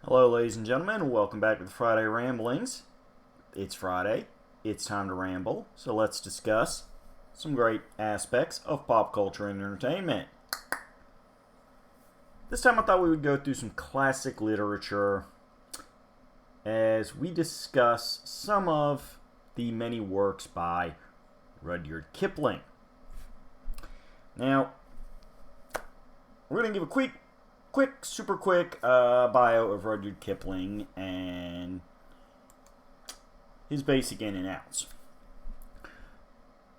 Hello, ladies and gentlemen. Welcome back to the Friday Ramblings. It's Friday. It's time to ramble. So let's discuss some great aspects of pop culture and entertainment. This time I thought we would go through some classic literature as we discuss some of the many works by Rudyard Kipling. Now, we're going to give a super quick bio of Rudyard Kipling and his basic in and outs.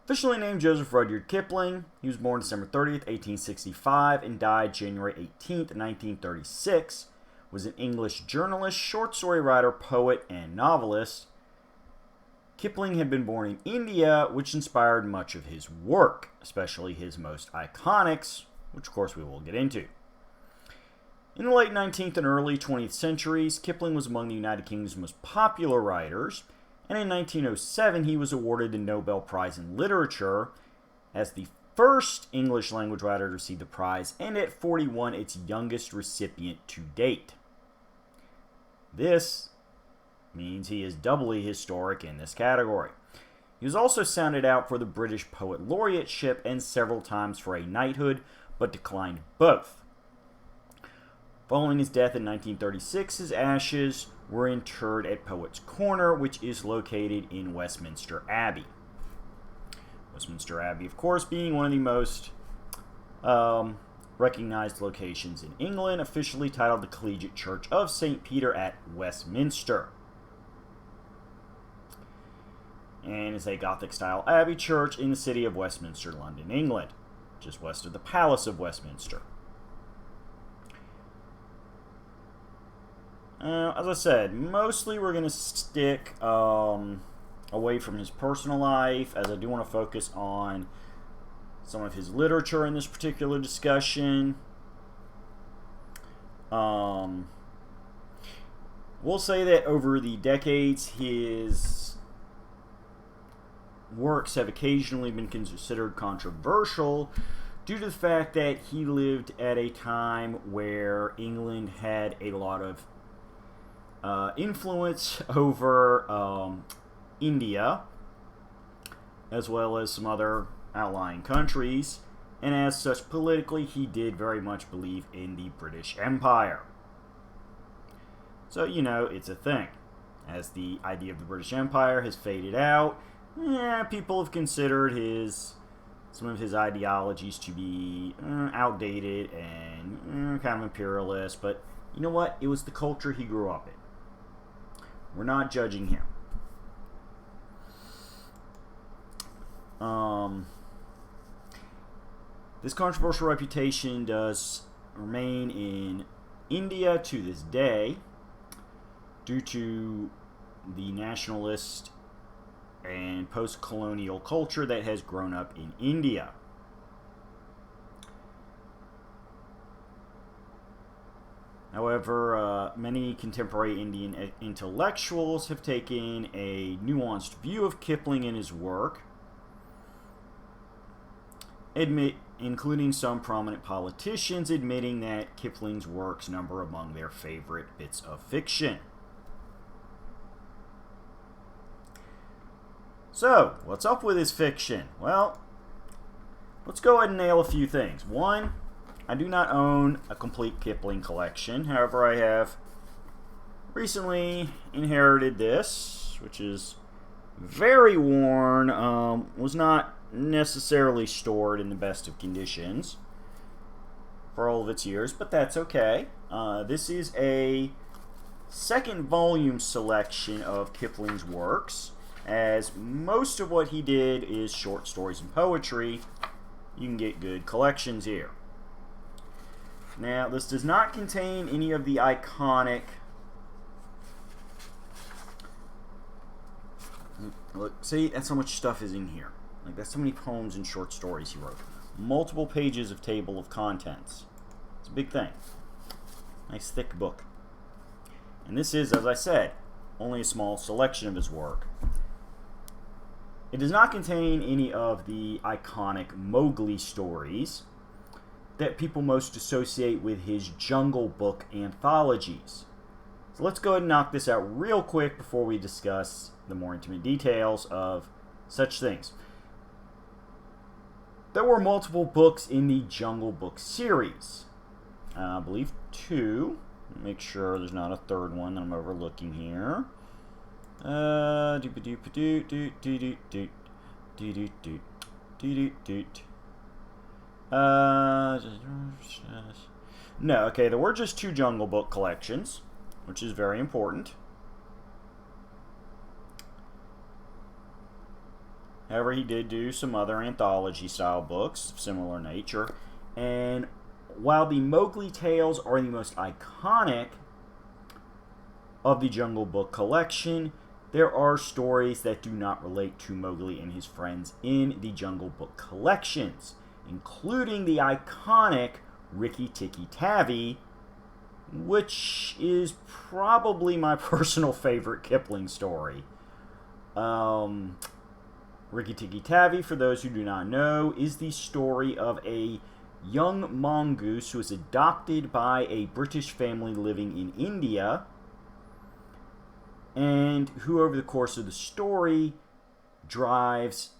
Officially named Joseph Rudyard Kipling, he was born December 30th, 1865 and died January 18th, 1936, was an English journalist, short story writer, poet, and novelist. Kipling had been born in India, which inspired much of his work, especially his most iconics, which of course we will get into. In the late 19th and early 20th centuries, Kipling was among the United Kingdom's most popular writers, and in 1907 he was awarded the Nobel Prize in Literature as the first English language writer to receive the prize, and at 41 its youngest recipient to date. This means he is doubly historic in this category. He was also sounded out for the British Poet Laureateship and several times for a knighthood, but declined both. Following his death in 1936, his ashes were interred at Poets' Corner, which is located in Westminster Abbey. Westminster Abbey, of course, being one of the most recognized locations in England, officially titled the Collegiate Church of St. Peter at Westminster. And is a Gothic-style abbey church in the city of Westminster, London, England, just west of the Palace of Westminster. As I said, mostly we're going to stick away from his personal life, as I do want to focus on some of his literature in this particular discussion. We'll say that over the decades, his works have occasionally been considered controversial due to the fact that he lived at a time where England had a lot of influence over India, as well as some other outlying countries, and as such, politically, he did very much believe in the British Empire. So, it's a thing. As the idea of the British Empire has faded out, people have considered some of his ideologies to be outdated and kind of imperialist, but you know what? It was the culture he grew up in. We're not judging him. This controversial reputation does remain in India to this day due to the nationalist and post-colonial culture that has grown up in India. However, many contemporary Indian intellectuals have taken a nuanced view of Kipling and his work, including some prominent politicians admitting that Kipling's works number among their favorite bits of fiction. So, what's up with his fiction? Well, let's go ahead and nail a few things. One, I do not own a complete Kipling collection. However, I have recently inherited this, which is very worn, was not necessarily stored in the best of conditions for all of its years, but that's okay. This is a second volume selection of Kipling's works, as most of what he did is short stories and poetry. You can get good collections here. Now, this does not contain any of the iconic... Look, see, that's how much stuff is in here. Like, that's how many poems and short stories he wrote. Multiple pages of table of contents. It's a big thing. Nice thick book. And this is, as I said, only a small selection of his work. It does not contain any of the iconic Mowgli stories that people most associate with his Jungle Book anthologies. So let's go ahead and knock this out real quick before we discuss the more intimate details of such things. There were multiple books in the Jungle Book series. I believe 2. Make sure there's not a third one that I'm overlooking here. No, okay, there were just 2 Jungle Book collections, which is very important. However, he did do some other anthology-style books of similar nature. And while the Mowgli tales are the most iconic of the Jungle Book collection, there are stories that do not relate to Mowgli and his friends in the Jungle Book collections, including the iconic Rikki Tikki Tavi, which is probably my personal favorite Kipling story. Rikki Tikki Tavi, for those who do not know, is the story of a young mongoose who is adopted by a British family living in India, and who over the course of the story drives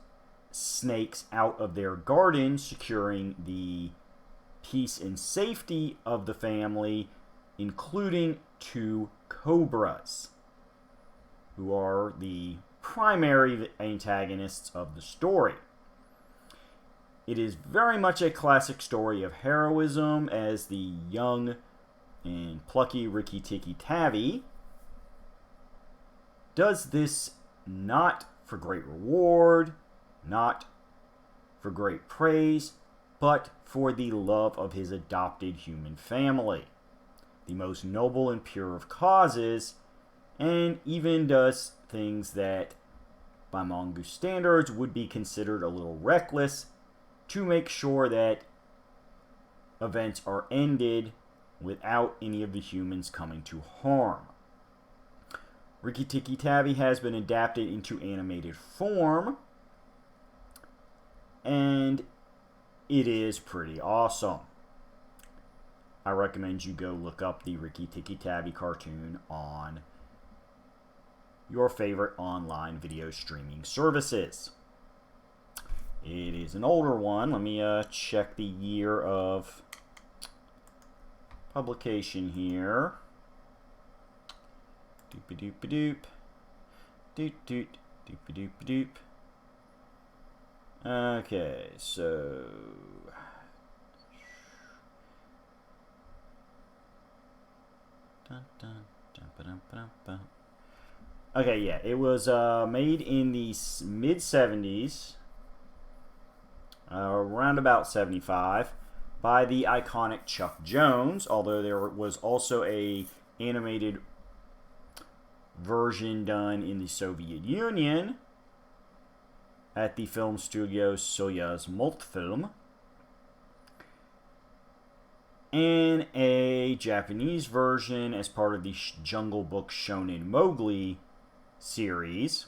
snakes out of their garden, securing the peace and safety of the family, including 2 cobras, who are the primary antagonists of the story. It is very much a classic story of heroism, as the young and plucky Rikki Tikki Tavi does this not for great reward, not for great praise, but for the love of his adopted human family, the most noble and pure of causes, and even does things that, by mongoose standards, would be considered a little reckless to make sure that events are ended without any of the humans coming to harm. Rikki Tikki Tavi has been adapted into animated form, and it is pretty awesome. I recommend you go look up the Rikki Tikki Tavi cartoon on your favorite online video streaming services. It is an older one. Let me check the year of publication here. Doop-a-doop-a-doop. Doot-doot. Doop-a-doop-a-doop. Okay, so... Dun, dun, dun, ba-dum, ba-dum, ba. Okay, yeah, it was made in the mid-70s, around about 75, by the iconic Chuck Jones, although there was also a animated version done in the Soviet Union at the film studio Soyuz Multfilm, and a Japanese version as part of the Jungle Book Shonen Mowgli series,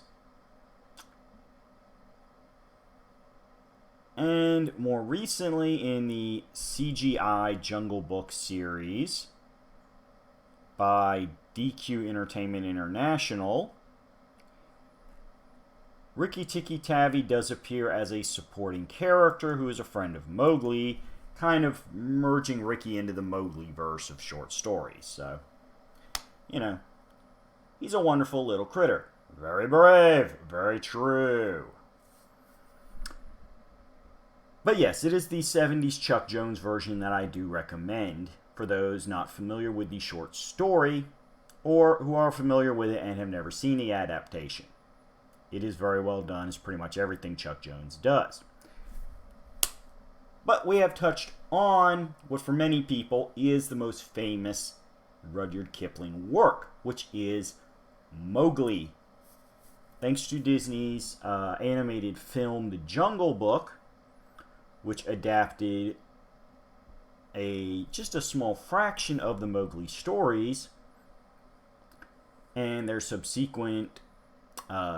and more recently in the CGI Jungle Book series by DQ Entertainment International. Rikki Tikki Tavi does appear as a supporting character who is a friend of Mowgli, kind of merging Rikki into the Mowgli verse of short stories. So, you know, he's a wonderful little critter. Very brave. Very true. But yes, it is the 70s Chuck Jones version that I do recommend for those not familiar with the short story, or who are familiar with it and have never seen the adaptation. It is very well done. It's pretty much everything Chuck Jones does. But we have touched on what for many people is the most famous Rudyard Kipling work, which is Mowgli. Thanks to Disney's animated film The Jungle Book, which adapted just a small fraction of the Mowgli stories, and their subsequent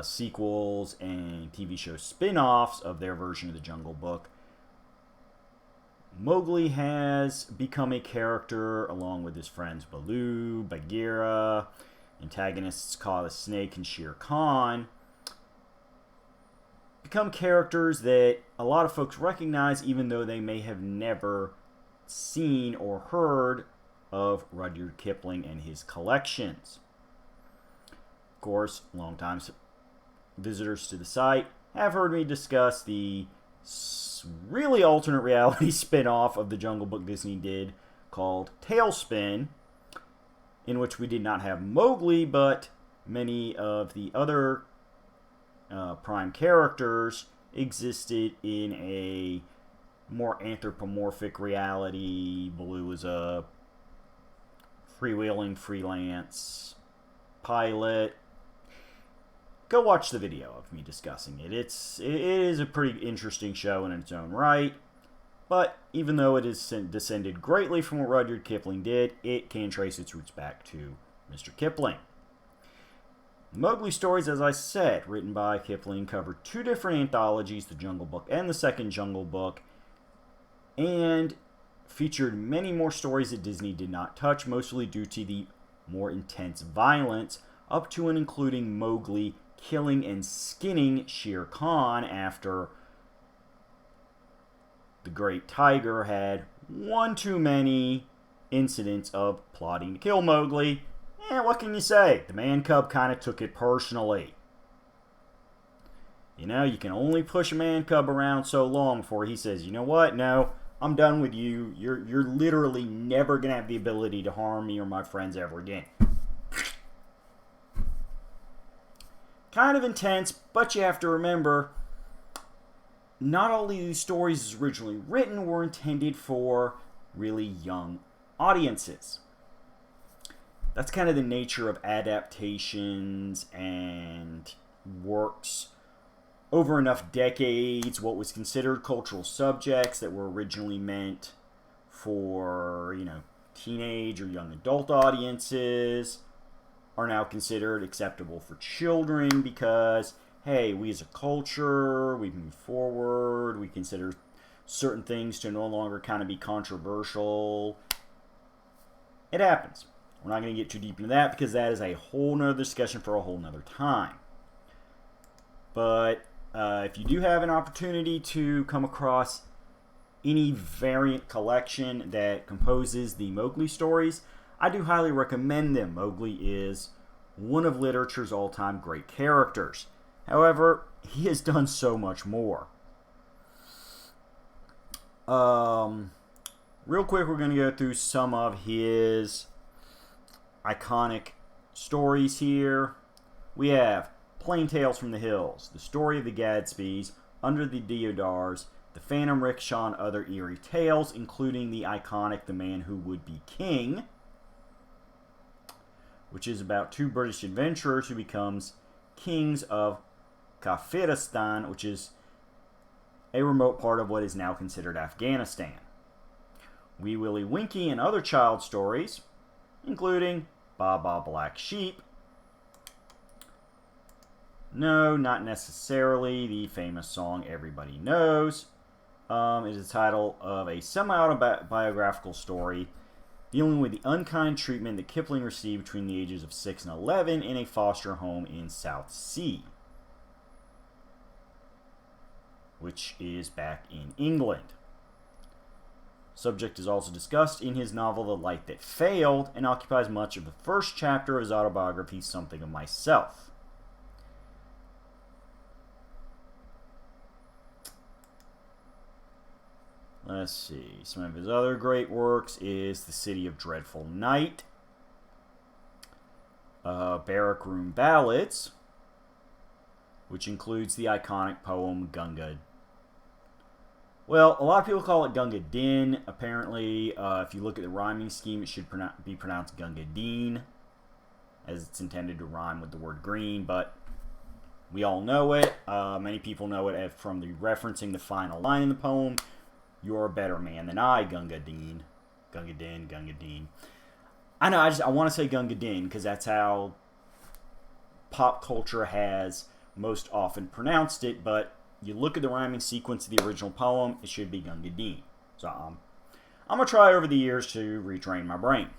sequels and TV show spin-offs of their version of The Jungle Book, Mowgli has become a character along with his friends Baloo, Bagheera, antagonists Kaa the Snake and Shere Khan. Become characters that a lot of folks recognize even though they may have never seen or heard of Rudyard Kipling and his collections. Of course, longtime visitors to the site have heard me discuss the really alternate reality spin-off of the Jungle Book Disney did called Tailspin, in which we did not have Mowgli, but many of the other prime characters existed in a more anthropomorphic reality. Baloo was a freewheeling freelance pilot. Go watch the video of me discussing it. It is a pretty interesting show in its own right, but even though it has descended greatly from what Rudyard Kipling did, it can trace its roots back to Mr. Kipling. Mowgli stories, as I said, written by Kipling, covered two different anthologies, The Jungle Book and The Second Jungle Book, and featured many more stories that Disney did not touch, mostly due to the more intense violence, up to and including Mowgli killing and skinning Shere Khan after the great tiger had one too many incidents of plotting to kill Mowgli. And what can you say? The man cub kind of took it personally. You know, you can only push a man cub around so long before he says, you know what, no, I'm done with you. You're literally never going to have the ability to harm me or my friends ever again. Kind of intense, but you have to remember, not all of these stories originally written were intended for really young audiences. That's kind of the nature of adaptations and works over enough decades. What was considered cultural subjects that were originally meant for, teenage or young adult audiences are now considered acceptable for children because, hey, we as a culture, we've moved forward, we consider certain things to no longer kind of be controversial. It happens. We're not going to get too deep into that because that is a whole nother discussion for a whole nother time. But if you do have an opportunity to come across any variant collection that composes the Mowgli stories, I do highly recommend them. Mowgli is one of literature's all-time great characters. However, he has done so much more. Real quick, we're going to go through some of his iconic stories here. We have Plain Tales from the Hills, The Story of the Gadsbys, Under the Deodars, The Phantom Rickshaw, and Other Eerie Tales, including the iconic The Man Who Would Be King, which is about two British adventurers who becomes kings of Kafiristan, which is a remote part of what is now considered Afghanistan. Wee Willie Winkie and other child stories, including Baa Black Sheep. No, not necessarily the famous song everybody knows. It is the title of a semi-autobiographical story dealing with the unkind treatment that Kipling received between the ages of 6 and 11 in a foster home in Southsea, which is back in England. Subject is also discussed in his novel The Light That Failed and occupies much of the first chapter of his autobiography Something of Myself. Let's see. Some of his other great works is The City of Dreadful Night, Barrack Room Ballads, which includes the iconic poem Gunga. Well, a lot of people call it Gunga Din. Apparently, if you look at the rhyming scheme, it should be pronounced Gunga Din, as it's intended to rhyme with the word green, but we all know it. Many people know it from the referencing the final line in the poem, "You're a better man than I, Gunga Din." Gunga Din, Gunga Din. I know, I want to say Gunga Din because that's how pop culture has most often pronounced it, but you look at the rhyming sequence of the original poem, it should be Gunga Din. So I'm going to try over the years to retrain my brain.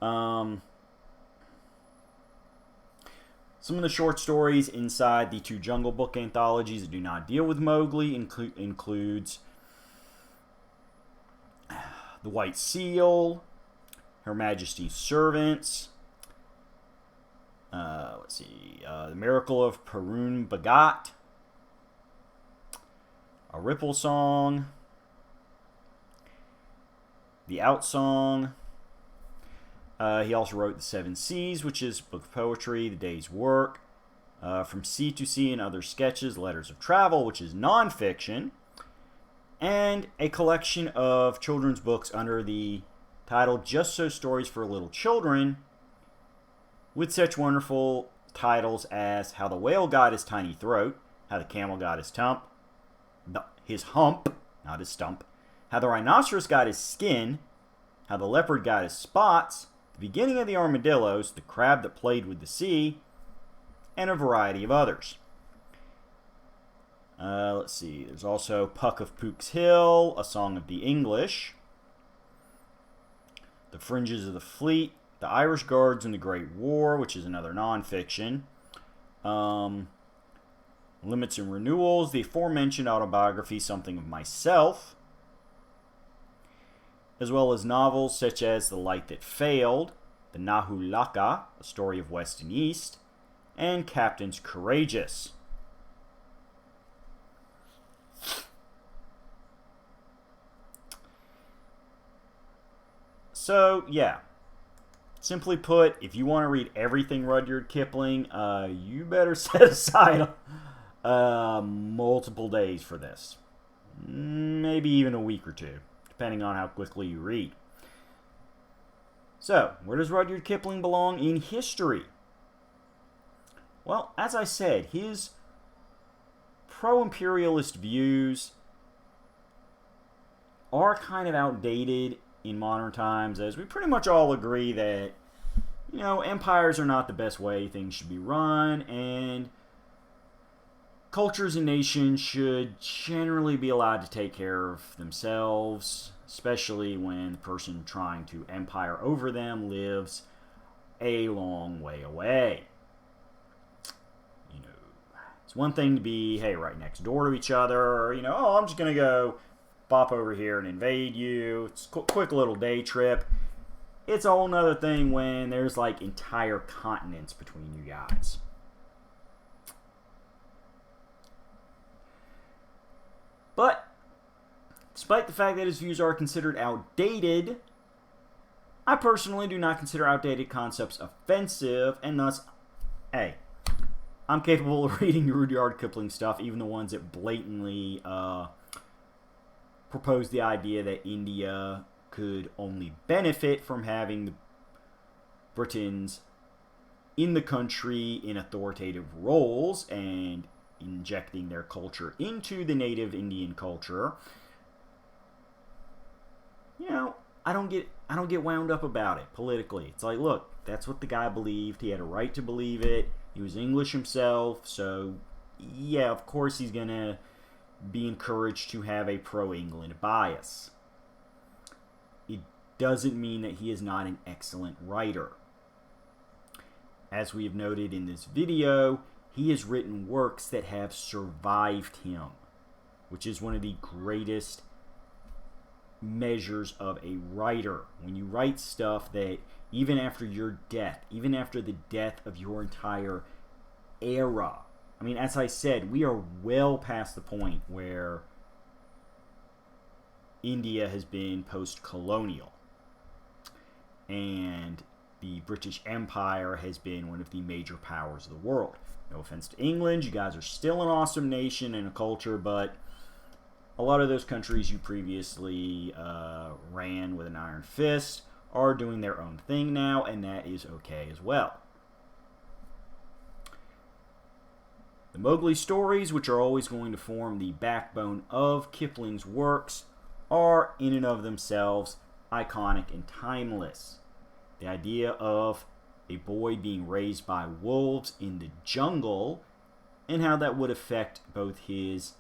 Some of the short stories inside the 2 Jungle Book anthologies that do not deal with Mowgli includes The White Seal, Her Majesty's Servants, The Miracle of Purun Bhagat, A Ripple Song, The Out Song. He also wrote The Seven Seas, which is a book of poetry, The Day's Work, From Sea to Sea and Other Sketches, Letters of Travel, which is nonfiction, and a collection of children's books under the title Just So Stories for Little Children, with such wonderful titles as How the Whale Got His Tiny Throat, How the Camel Got His Hump, not his stump, How the Rhinoceros Got His Skin, How the Leopard Got His Spots, The Beginning of the Armadillos, The Crab That Played with the Sea, and a variety of others. Let's see, there's also Puck of Pook's Hill, A Song of the English, The Fringes of the Fleet, The Irish Guards in the Great War, which is another nonfiction, Limits and Renewals, the aforementioned autobiography, Something of Myself, as well as novels such as The Light That Failed, The Nahu Laka, A Story of West and East, and Captains Courageous. So, yeah. Simply put, if you want to read everything Rudyard Kipling, you better set aside multiple days for this. Maybe even a week or two, depending on how quickly you read. So, where does Rudyard Kipling belong in history? Well, as I said, his pro-imperialist views are kind of outdated in modern times, as we pretty much all agree that, empires are not the best way things should be run, and cultures and nations should generally be allowed to take care of themselves, especially when the person trying to empire over them lives a long way away. It's one thing to be, hey, right next door to each other, or, I'm just going to go bop over here and invade you. It's a quick little day trip. It's a whole nother thing when there's like entire continents between you guys. But despite the fact that his views are considered outdated, I personally do not consider outdated concepts offensive, and thus, hey, I'm capable of reading Rudyard Kipling stuff, even the ones that blatantly propose the idea that India could only benefit from having the Britons in the country in authoritative roles and injecting their culture into the native Indian culture. I don't get wound up about it politically. It's like, look, that's what the guy believed. He had a right to believe it. He was English himself, so yeah, of course he's gonna be encouraged to have a pro-England bias. It doesn't mean that he is not an excellent writer. As we have noted in this video, he has written works that have survived him, which is one of the greatest measures of a writer. When you write stuff that, even after your death, even after the death of your entire era, I mean, as I said, we are well past the point where India has been post-colonial, and the British Empire has been one of the major powers of the world. No offense to England, you guys are still an awesome nation and a culture, but a lot of those countries you previously ran with an iron fist are doing their own thing now, and that is okay as well. The Mowgli stories, which are always going to form the backbone of Kipling's works, are in and of themselves iconic and timeless. The idea of a boy being raised by wolves in the jungle, and how that would affect both his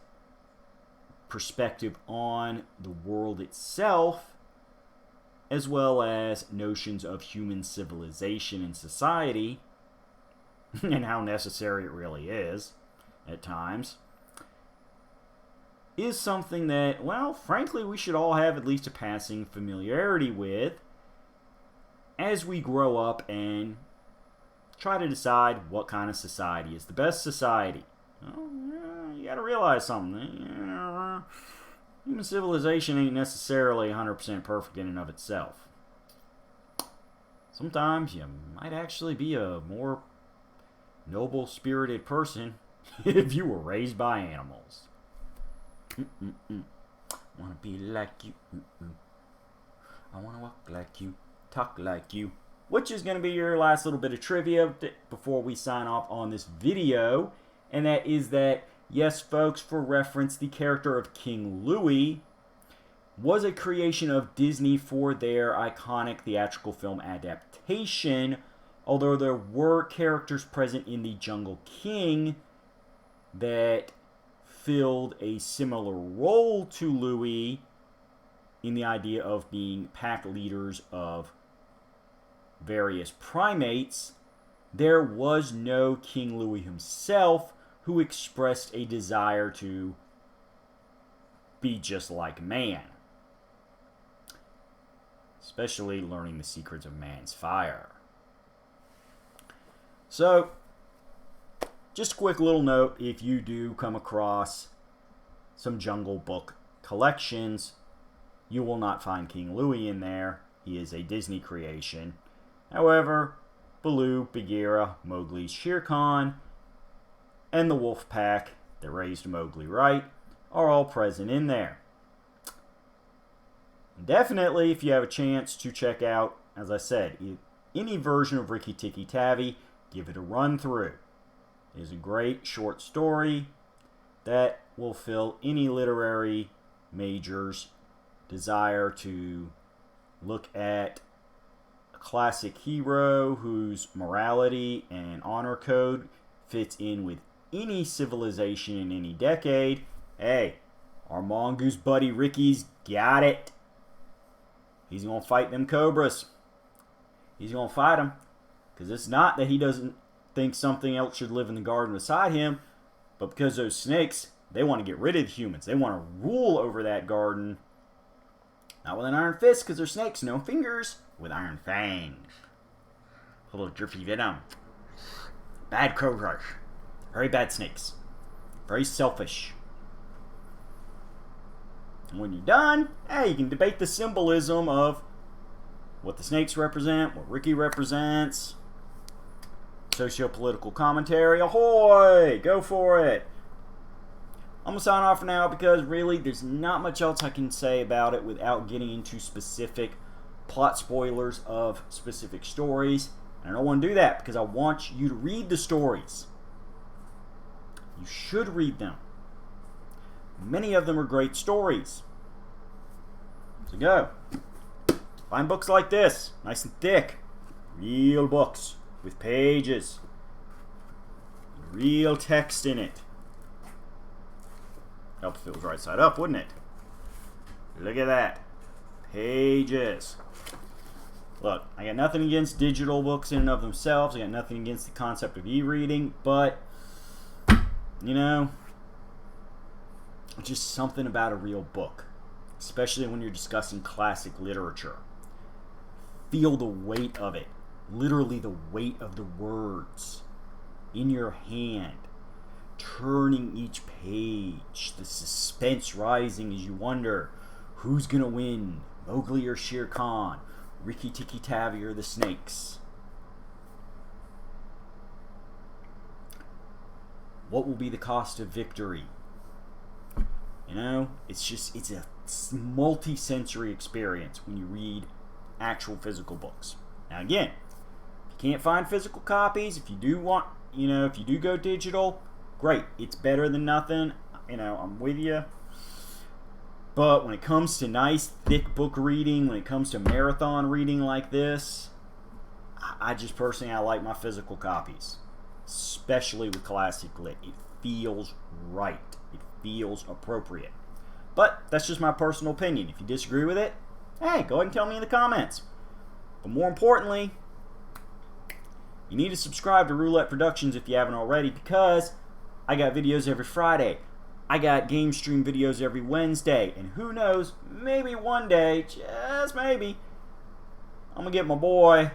perspective on the world itself, as well as notions of human civilization and society, and how necessary it really is at times, is something that, well, frankly, we should all have at least a passing familiarity with as we grow up and try to decide what kind of society is the best society. Well, you gotta realize something. Human civilization ain't necessarily 100% perfect in and of itself. Sometimes you might actually be a more noble-spirited person if you were raised by animals. Wanna be like you. I wanna walk like you, talk like you. Which is going to be your last little bit of trivia before we sign off on this video. And that is that, yes, folks, for reference, the character of King Louie was a creation of Disney for their iconic theatrical film adaptation. Although there were characters present in The Jungle King that filled a similar role to Louie in the idea of being pack leaders of various primates, there was no King Louie himself who expressed a desire to be just like man. Especially learning the secrets of man's fire. So, just a quick little note, if you do come across some Jungle Book collections, you will not find King Louie in there. He is a Disney creation. However, Baloo, Bagheera, Mowgli, Shere Khan, and the wolf pack that raised Mowgli right are all present in there. Definitely, if you have a chance to check out, as I said, any version of Rikki Tikki Tavi, give it a run through. It is a great short story that will fill any literary major's desire to look at classic hero whose morality and honor code fits in with any civilization in any decade. Hey, our mongoose buddy Ricky's got it. He's going to fight them cobras. He's going to fight them. Because it's not that he doesn't think something else should live in the garden beside him, but because those snakes, they want to get rid of humans. They want to rule over that garden. Not with an iron fist, because they're snakes, no fingers. With iron fangs. Full of drippy venom. Bad cobras. Very bad snakes. Very selfish. And when you're done, hey, you can debate the symbolism of what the snakes represent, what Ricky represents. Socio-political commentary. Ahoy! Go for it! I'm going to sign off for now because really there's not much else I can say about it without getting into specific plot spoilers of specific stories. And I don't want to do that because I want you to read the stories. You should read them. Many of them are great stories. So go. Find books like this. Nice and thick. Real books with pages. Real text in it. Help if it was right side up, wouldn't it? Look at that. Pages. Look, I got nothing against digital books in and of themselves. I got nothing against the concept of e-reading, but, you know, just something about a real book, especially when you're discussing classic literature. Feel the weight of it. Literally the weight of the words in your hand. Turning each page. The suspense rising as you wonder who's going to win. Mowgli or Shere Khan. Rikki Tikki Tavi or the snakes. What will be the cost of victory? You know, it's a multi-sensory experience when you read actual physical books. Now again, if you can't find physical copies, if you do want, if you do go digital, great. It's better than nothing. I'm with you. But when it comes to nice, thick book reading, when it comes to marathon reading like this, I just personally, I like my physical copies. Especially with classic lit. It feels right. It feels appropriate. But that's just my personal opinion. If you disagree with it, hey, go ahead and tell me in the comments. But more importantly, you need to subscribe to Roulette Productions if you haven't already, because I got videos every Friday. I got game stream videos every Wednesday. And who knows, maybe one day, just maybe, I'm going to get my boy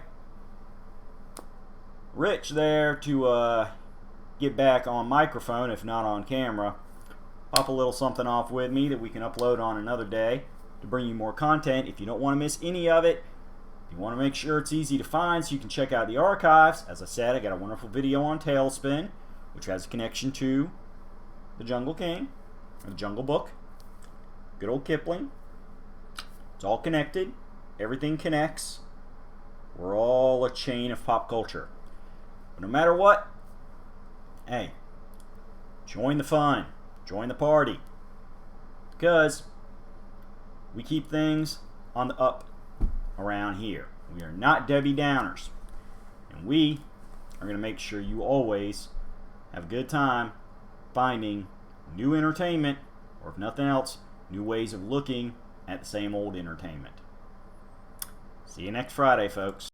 Rich there to get back on microphone, if not on camera. Pop a little something off with me that we can upload on another day to bring you more content. If you don't want to miss any of it, you want to make sure it's easy to find so you can check out the archives. As I said, I got a wonderful video on Tailspin, which has a connection to the Jungle King, or the Jungle Book. Good old Kipling. It's all connected. Everything connects. We're all a chain of pop culture. But no matter what, hey, join the fun. Join the party. Because we keep things on the up around here. We are not Debbie Downers. And we are going to make sure you always have a good time finding new entertainment, or if nothing else, new ways of looking at the same old entertainment. See you next Friday, folks.